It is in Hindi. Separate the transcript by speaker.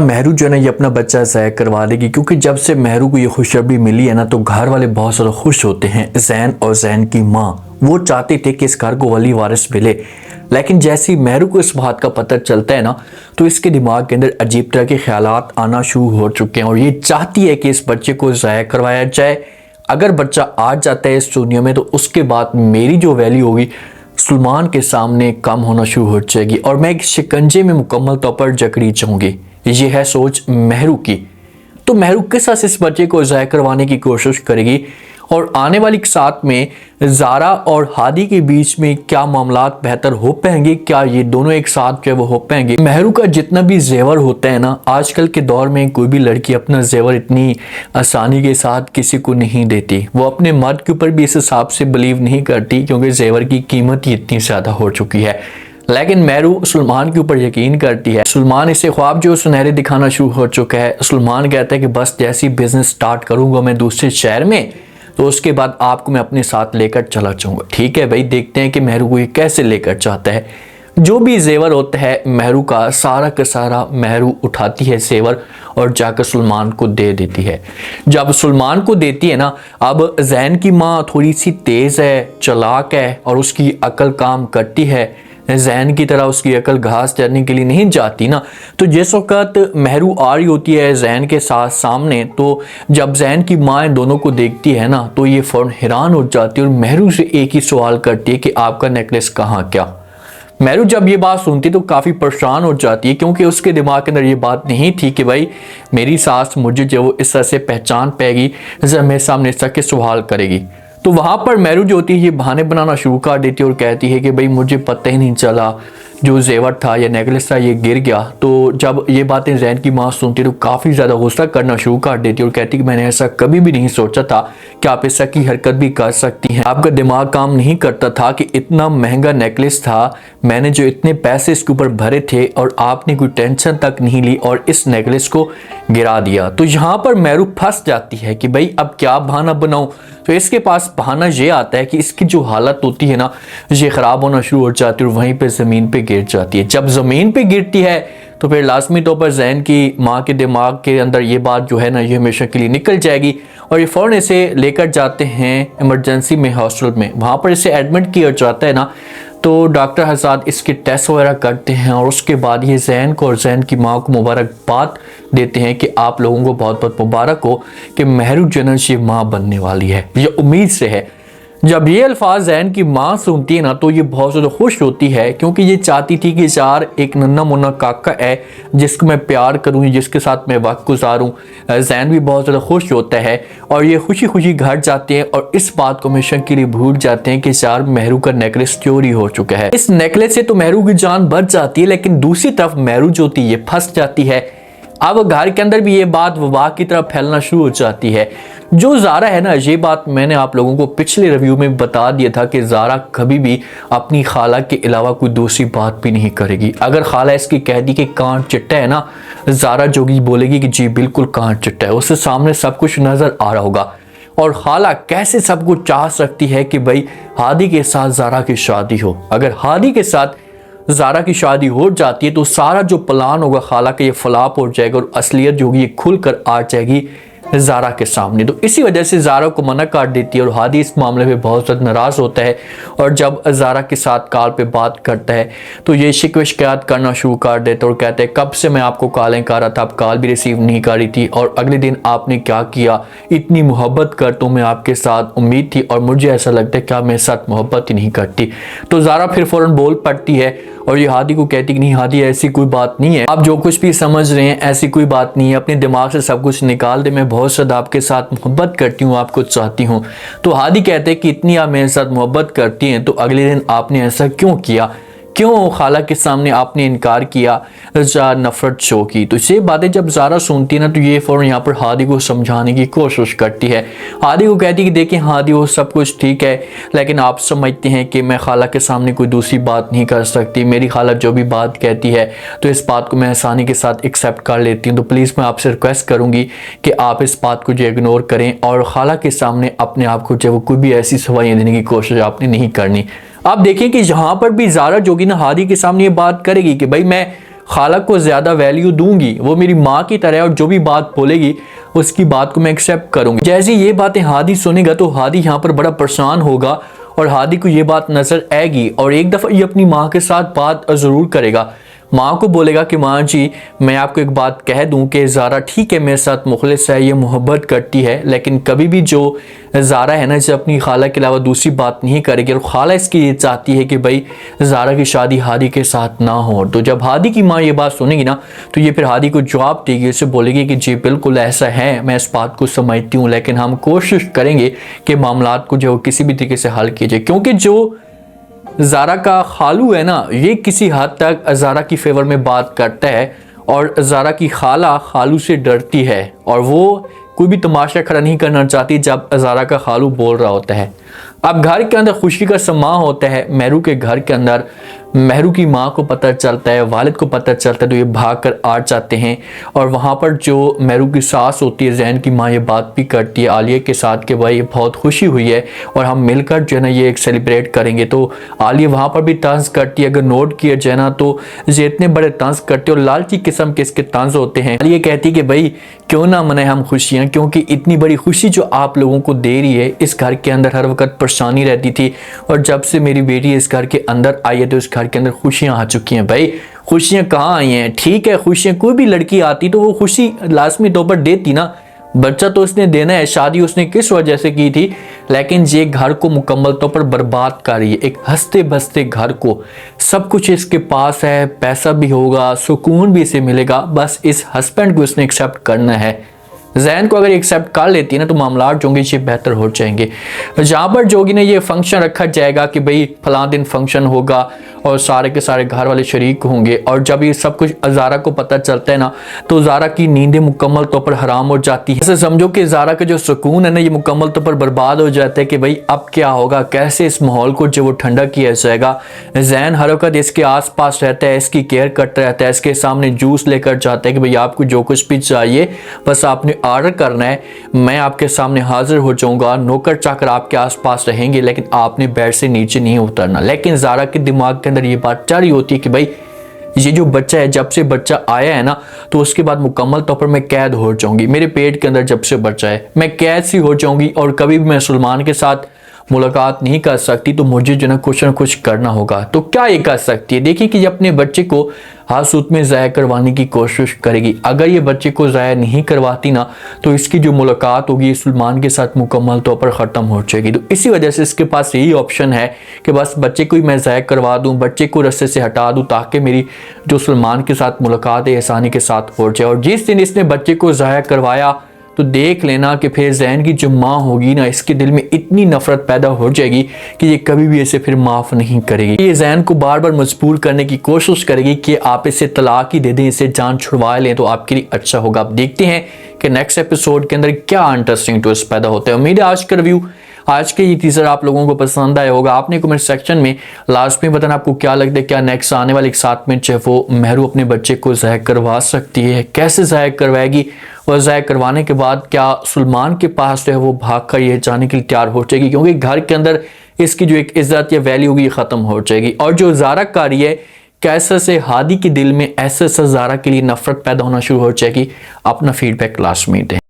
Speaker 1: महरू जो है ना ये अपना बच्चा ज़ाया करवा देगी, क्योंकि जब से महरू को ये खुशखबरी मिली है ना तो घर वाले बहुत ज़्यादा खुश होते हैं। जैन और जैन की माँ वो चाहते थे कि इस घर को वली वारिस मिले, लेकिन जैसे ही महरू को इस बात का पता चलता है ना तो इसके दिमाग के अंदर अजीब तरह के ख्यालात आना शुरू हो चुके हैं और ये चाहती है कि इस बच्चे को ज़ाया करवाया जाए। अगर बच्चा आ जाता है इस दुनिया में तो उसके बाद मेरी जो वैल्यू होगी सुलेमान के सामने कम होना शुरू हो जाएगी और मैं एक शिकंजे में मुकम्मल तौर पर जकड़ी जाऊंगी। ये है सोच महरू की। तो महरू किस तरह से इस बच्चे को ज़ाया करवाने की कोशिश करेगी और आने वाली साथ में ज़ारा और हादी के बीच में क्या मामलात बेहतर हो पाएंगे, क्या ये दोनों एक साथ जो है वो हो पाएंगे। महरू का जितना भी जेवर होता है ना, आजकल के दौर में कोई भी लड़की अपना जेवर इतनी आसानी के साथ किसी को नहीं देती। वो अपने मर्द के ऊपर भी इस हिसाब से बिलीव नहीं करती, क्योंकि जेवर की कीमत ही इतनी ज़्यादा हो चुकी है। लेकिन महरू सुलेमान के ऊपर यकीन करती है। सुलेमान इसे ख्वाब जो सुनहरे दिखाना शुरू हो चुका है। सुलेमान कहता है कि बस जैसी बिजनेस स्टार्ट करूंगा मैं दूसरे शहर में तो उसके बाद आपको मैं अपने साथ लेकर चला जाऊंगा। ठीक है भाई, देखते हैं कि महरू को ये कैसे लेकर चाहता है। जो भी जेवर होता है महरू का सारा महरू उठाती है जेवर और जाकर सुलेमान को दे देती है। जब सुलेमान को देती है ना, अब जैन की माँ थोड़ी सी तेज़ है, चालाक है और उसकी अकल काम करती है। जैन की तरह उसकी अकल घास चरने के लिए नहीं जाती ना। तो जिस वक्त महरू आ रही होती है जैन के साथ सामने, तो जब जैन की माँ इन दोनों को देखती है ना तो ये फ़ौरन हैरान हो जाती है और महरू से एक ही सवाल करती है कि आपका नेकलेस कहाँ क्या। महरू जब ये बात सुनती तो काफ़ी परेशान हो जाती है, क्योंकि उसके दिमाग के अंदर ये बात नहीं थी कि भाई मेरी सास मुझे जो वो इस तरह से पहचान पाएगी जब मेरे सामने इस तरह के सवाल करेगी। तो वहाँ पर महरू जो होती है ये बहाने बनाना शुरू कर देती है और कहती है कि भाई मुझे पता ही नहीं चला, जो जेवर था या नेकलेस था ये गिर गया। तो जब ये बातें जैन की माँ सुनती तो काफ़ी ज़्यादा गुस्सा करना शुरू कर देती है और कहती कि मैंने ऐसा कभी भी नहीं सोचा था कि आप ऐसा की हरकत भी कर सकती हैं। आपका दिमाग काम नहीं करता था कि इतना महंगा नेकलेस था, मैंने जो इतने पैसे इसके ऊपर भरे थे और आपने कोई टेंशन तक नहीं ली और इस नेकलेस को गिरा दिया। तो यहाँ पर महरू फंस जाती है कि भाई अब क्या बहाना बनाऊं। तो इसके पास बहाना ये आता है कि इसकी जो हालत होती है ना ये ख़राब होना शुरू हो जाती है और वहीं पे ज़मीन पे गिर जाती है। जब ज़मीन पे गिरती है तो फिर लाजमी तौर पर जैन की माँ के दिमाग के अंदर ये बात जो है ना ये हमेशा के लिए निकल जाएगी और ये फ़ौरन इसे लेकर जाते हैं इमरजेंसी में हॉस्पिटल में। वहाँ पर इसे एडमिट किया जाता है ना, तो डॉक्टर हज़रात इसके टेस्ट वगैरह करते हैं और उसके बाद ये जैन को और जैन की माँ को मुबारकबाद देते हैं कि आप लोगों को बहुत बहुत मुबारक हो कि महरू जनरल ये माँ बनने वाली है, ये उम्मीद से है। जब ये अल्फाज जैन की माँ सुनती है ना तो ये बहुत ज़्यादा खुश होती है, क्योंकि ये चाहती थी कि यार एक नन्ना मुन्ना काका है जिसको मैं प्यार करूँ, जिसके साथ मैं वक्त गुजारूँ। जैन भी बहुत ज़्यादा खुश होता है और ये खुशी खुशी घर जाते हैं और इस बात को हमेशा के लिए भूल जाते हैं कि यार महरू का नेकलेस चोरी हो चुका है। इस नेकलेस से तो महरू की जान बच जाती है, लेकिन दूसरी तरफ महरू जो होती है ये फंस जाती है। अब घर के अंदर भी ये बात वबा की तरफ फैलना शुरू हो जाती है। जो ज़ारा है ना, ये बात मैंने आप लोगों को पिछले रिव्यू में बता दिया था कि ज़ारा कभी भी अपनी खाला के अलावा कोई दूसरी बात भी नहीं करेगी। अगर खाला इसकी कह दी कि कान चिट्टा है ना, ज़ारा जोगी बोलेगी कि जी बिल्कुल कान चिट्टा है। उसके सामने सब कुछ नज़र आ रहा होगा और खाला कैसे सब कुछ चाह सकती है कि भाई हादी के साथ ज़ारा की शादी हो। अगर हादी के साथ ज़ारा की शादी हो जाती है तो सारा जो प्लान होगा खाला का ये फ्लॉप हो जाएगा और असलियत जो होगी ये खुल कर आ जाएगी ज़ारा के सामने। तो इसी वजह से ज़ारा को मना कर देती है और हादी इस मामले में बहुत ज़्यादा नाराज़ होता है और जब ज़ारा के साथ कॉल पे बात करता है तो ये शिकवे शिकायत करना शुरू कर देता है और कहते हैं कब से मैं आपको कॉलें कर रहा था, आप कॉल भी रिसीव नहीं कर रही थी और अगले दिन आपने क्या किया, इतनी मोहब्बत कर तो मैं आपके साथ उम्मीद थी और मुझे ऐसा लगता है कि आप मेरे साथ मोहब्बत ही नहीं करती। तो ज़ारा फिर फ़ौरन बोल पड़ती है और ये हादी को कहती कि नहीं हादी ऐसी कोई बात नहीं है, आप जो कुछ भी समझ रहे हैं ऐसी कोई बात नहीं है, अपने दिमाग से सब कुछ निकाल दे, मैं बहुत ज़्यादा आपके साथ मोहब्बत करती हूँ, आपको चाहती हूँ। तो हादी कहते हैं कि इतनी आप मेरे साथ मोहब्बत करती हैं तो अगले दिन आपने ऐसा क्यों किया, क्यों खाला के सामने आपने इनकार किया, नफरत शो की। तो ये बातें जब ज़ारा सुनती है ना तो ये फ़ौरन यहाँ पर हादी को समझाने की कोशिश करती है। हादी को कहती है कि देखिए हादी वो सब कुछ ठीक है, लेकिन आप समझते हैं कि मैं खाला के सामने कोई दूसरी बात नहीं कर सकती, मेरी खाला जो भी बात कहती है तो इस बात को मैं आसानी के साथ एक्सेप्ट कर लेती हूँ। तो प्लीज़ मैं आपसे रिक्वेस्ट करूँगी कि आप इस बात को जो इग्नोर करें और खाला के सामने अपने आप को जो कोई भी ऐसी सवाइयाँ देने की कोशिश आपने नहीं करनी। आप देखिए कि यहाँ पर भी ज़ारा जोगी ना हादी के सामने ये बात करेगी कि भाई मैं खाला को ज़्यादा वैल्यू दूंगी, वो मेरी माँ की तरह, और जो भी बात बोलेगी उसकी बात को मैं एक्सेप्ट करूंगी। जैसे ये बातें हादी सुनेगा तो हादी यहाँ पर बड़ा परेशान होगा और हादी को ये बात नजर आएगी और एक दफ़ा ये अपनी माँ के साथ बात ज़रूर करेगा। माँ को बोलेगा कि माँ जी, मैं आपको एक बात कह दूं कि ज़ारा ठीक है मेरे साथ मुखलिस है, ये मोहब्बत करती है, लेकिन कभी भी जो ज़ारा है ना, इसे अपनी खाला के अलावा दूसरी बात नहीं करेगी और खाला इसकी ये चाहती है कि भाई ज़ारा की शादी हादी के साथ ना हो। तो जब हादी की माँ ये बात सुनेगी ना तो ये फिर हादी को जवाब देगी, उसे बोलेगी कि जी बिल्कुल ऐसा है, मैं इस बात को समझती हूँ, लेकिन हम कोशिश करेंगे कि मामलात को जो किसी भी तरीके से हल किया जाए। क्योंकि जो ज़ारा का खालू है ना, ये किसी हद तक ज़ारा की फेवर में बात करता है और ज़ारा की खाला खालू से डरती है और वो कोई भी तमाशा खड़ा नहीं करना चाहती जब ज़ारा का खालू बोल रहा होता है। अब घर के अंदर खुशी का समा होता है। मेहरू के घर के अंदर मेहरू की माँ को पता चलता है, वालिद को पता चलता है, तो ये भाग कर आ जाते हैं और वहाँ पर जो मेहरू की सास होती है, ज़ैन की माँ, ये बात भी करती है आलिया के साथ कि भाई बहुत खुशी हुई है और हम मिलकर जो है ना ये एक सेलिब्रेट करेंगे। तो आलिया वहाँ पर भी तंज करती है। अगर नोट किया जाए ना तो ये इतने बड़े तंज करते और लालची किस्म के इसके तंज होते हैं। आलिया कहती है कि भाई क्यों ना मनाए हम खुशियाँ, क्योंकि इतनी बड़ी खुशी जो आप लोगों को दे रही है, इस घर के अंदर हर वक्त परेशानी रहती थी और जब से मेरी बेटी इस घर के अंदर आई है तो इस घर के अंदर खुशियां आ चुकी हैं। भाई खुशियां कहाँ आई हैं? ठीक है, खुशियां कोई भी लड़की आती तो वो खुशी लाजमी तौर पर देती ना, बच्चा तो उसने देना है, शादी उसने किस वजह से की थी, लेकिन ये घर को मुकम्मल तौर पर बर्बाद कर रही है। एक हंसते बसते घर को, सब कुछ इसके पास है, पैसा भी होगा, सुकून भी इसे मिलेगा, बस इस हस्बैंड को उसने एक्सेप्ट करना है। ज़ैन को अगर एक्सेप्ट कर लेती है ना तो मामला जो ये बेहतर हो जाएंगे। जहाँ पर जोगी ने ये फंक्शन रखा जाएगा कि भाई फलां दिन फंक्शन होगा और सारे के सारे घर वाले शरीक होंगे, और जब ये सब कुछ ज़ारा को पता चलता है ना तो ज़ारा की नींदें मुकम्मल तौर पर हराम हो जाती है। ऐसे समझो कि ज़ारा का जो सुकून है ना ये मुकम्मल तौर पर बर्बाद हो जाता है कि भाई अब क्या होगा, कैसे इस माहौल को जो वो ठंडा किया जाएगा। ज़ैन हर वक्त इसके आस पास रहता है, इसकी केयर करता रहता है, इसके सामने जूस लेकर जाता है कि भाई आपको जो कुछ भी चाहिए बस आपने ऑर्डर करना है, मैं आपके सामने हाजिर हो जाऊंगा, नौकर चाकर आपके आसपास रहेंगे, लेकिन आपने बेड से नीचे नहीं उतरना। लेकिन ज़ारा के दिमाग के अंदर ये बात चल रही होती है कि भाई ये जो बच्चा है, जब से बच्चा आया है ना तो उसके बाद मुकम्मल तौर पर मैं कैद हो जाऊंगी, मेरे पेट के अंदर जब से बच्चा है मैं कैद सी हो जाऊंगी और कभी भी मैं सलमान के साथ मुलाकात नहीं कर सकती, तो मुझे जो ना कुछ करना होगा। तो क्या ये कर सकती है? देखिए कि ये अपने बच्चे को हासूत में ज़ाया करवाने की कोशिश करेगी। अगर ये बच्चे को ज़ाया नहीं करवाती ना तो इसकी जो मुलाकात होगी सलमान के साथ मुकम्मल तौर पर ख़त्म हो जाएगी। तो इसी वजह से इसके पास यही ऑप्शन है कि बस बच्चे को ही मैं ज़ाया करवा दूँ, बच्चे को रस्ते से हटा दूँ, ताकि मेरी जो सलमान के साथ मुलाकात है आसानी के साथ हो जाए। और जिस दिन इसने बच्चे को ज़ाया करवाया तो देख लेना कि फिर ज़ैन की जो माँ होगी ना, इसके दिल में इतनी नफरत पैदा हो जाएगी कि ये कभी भी इसे फिर माफ़ नहीं करेगी। ये ज़ैन को बार बार मजबूर करने की कोशिश करेगी कि आप इसे तलाक ही दे दें, इसे जान छुड़वा लें तो आपके लिए अच्छा होगा। आप देखते हैं कि नेक्स्ट एपिसोड के अंदर क्या इंटरेस्टिंग ट्विस्ट पैदा होता है। उम्मीद है आज का रिव्यू, आज के ये टीजर आप लोगों को पसंद आया होगा। आपने कमेंट सेक्शन में लास्ट में बताना आपको क्या लगता है, क्या नेक्स्ट आने वाले 7 मिनट है वो मेहरू अपने बच्चे को ज़ाया करवा सकती है, कैसे ज़ाया करवाएगी, और ज़ाया करवाने के बाद क्या सलमान के पास जो है वो भाग कर ये जाने के लिए तैयार हो जाएगी, क्योंकि घर के अंदर इसकी जो एक इज्जत या वैल्यू होगी ख़त्म हो जाएगी। और जो ज़ारा का रही है कैसे से हादी के दिल में ऐसे ज़ारा के लिए नफरत पैदा होना शुरू हो जाएगी। अपना फीडबैक लास्ट में दें।